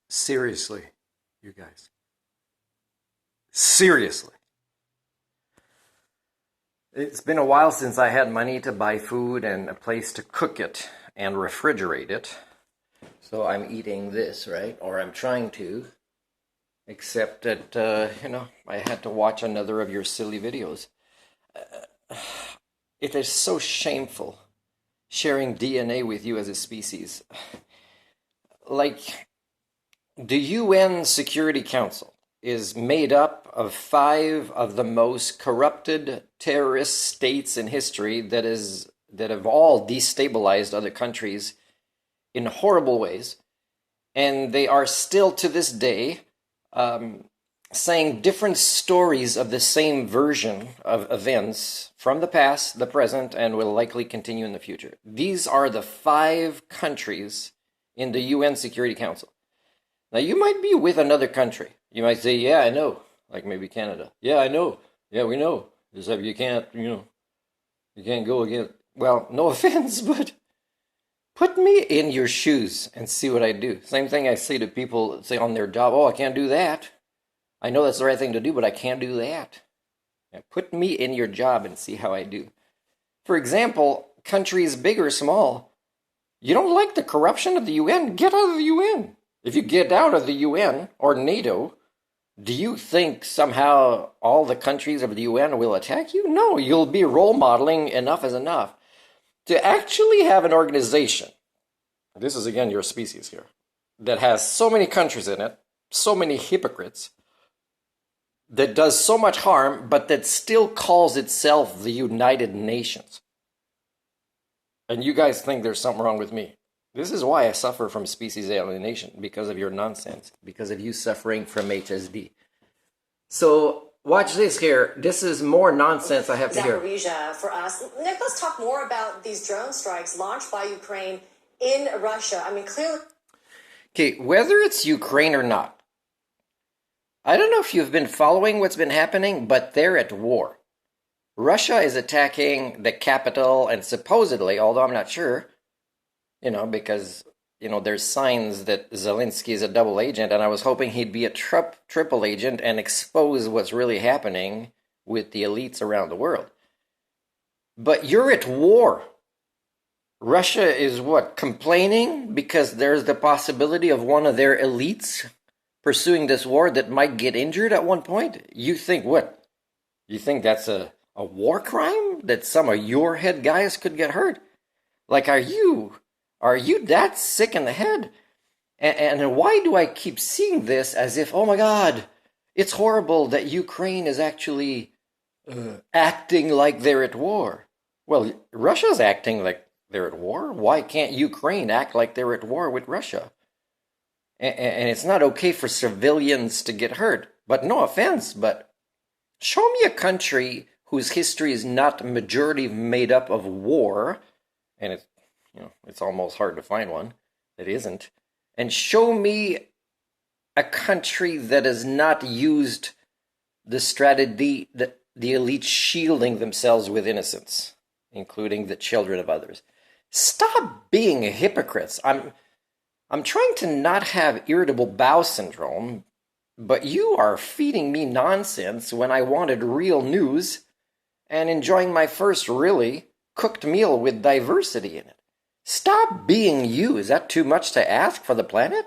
Seriously, you guys. Seriously. It's been a while since I had money to buy food and a place to cook it and refrigerate it. So I'm eating this, right? Or I'm trying to. Except that, I had to watch another of your silly videos. It is so shameful sharing DNA with you as a species. Like, the UN Security Council is made up of 5 of the most corrupted terrorist states in history that have all destabilized other countries in horrible ways, and they are still to this day saying different stories of the same version of events from the past, the present, and will likely continue in the future. These are the 5 countries in the UN Security Council. Now, you might be with another country. You might say, yeah, I know. Like maybe Canada. Yeah, I know. Yeah, we know. Except you can't, you can't go again. Well, no offense, but put me in your shoes and see what I do. Same thing I say to people, say on their job, oh, I can't do that. I know that's the right thing to do, but I can't do that. Yeah, put me in your job and see how I do. For example, countries big or small, you don't like the corruption of the UN? Get out of the UN. If you get out of the UN or NATO, do you think somehow all the countries of the UN will attack you? No, you'll be role modeling enough is enough. To actually have an organization, this is again your species here, that has so many countries in it, so many hypocrites, that does so much harm, but that still calls itself the United Nations. And you guys think there's something wrong with me. This is why I suffer from species alienation, because of your nonsense, because of you suffering from HSD. So watch this here. This is more nonsense I have to hear. Zaporizhia for us. Nick, let's talk more about these drone strikes launched by Ukraine in Russia. I mean, clearly... Okay, whether it's Ukraine or not, I don't know if you've been following what's been happening, but they're at war. Russia is attacking the capital, and supposedly, although I'm not sure, because, there's signs that Zelensky is a double agent, and I was hoping he'd be a triple agent and expose what's really happening with the elites around the world. But you're at war. Russia is complaining because there's the possibility of one of their elites pursuing this war that might get injured at one point? You think what? You think that's a war crime? That some of your head guys could get hurt? Like, are you that sick in the head? And why do I keep seeing this as if, oh my God, it's horrible that Ukraine is actually acting like they're at war? Well, Russia's acting like they're at war. Why can't Ukraine act like they're at war with Russia? And it's not okay for civilians to get hurt. But no offense, but show me a country whose history is not majority made up of war, and it's almost hard to find one that isn't, and show me a country that has not used the strategy that the elite shielding themselves with innocence, including the children of others. Stop being hypocrites. I'm trying to not have irritable bowel syndrome, but you are feeding me nonsense when I wanted real news and enjoying my first really cooked meal with diversity in it. Stop being you. Is that too much to ask for the planet?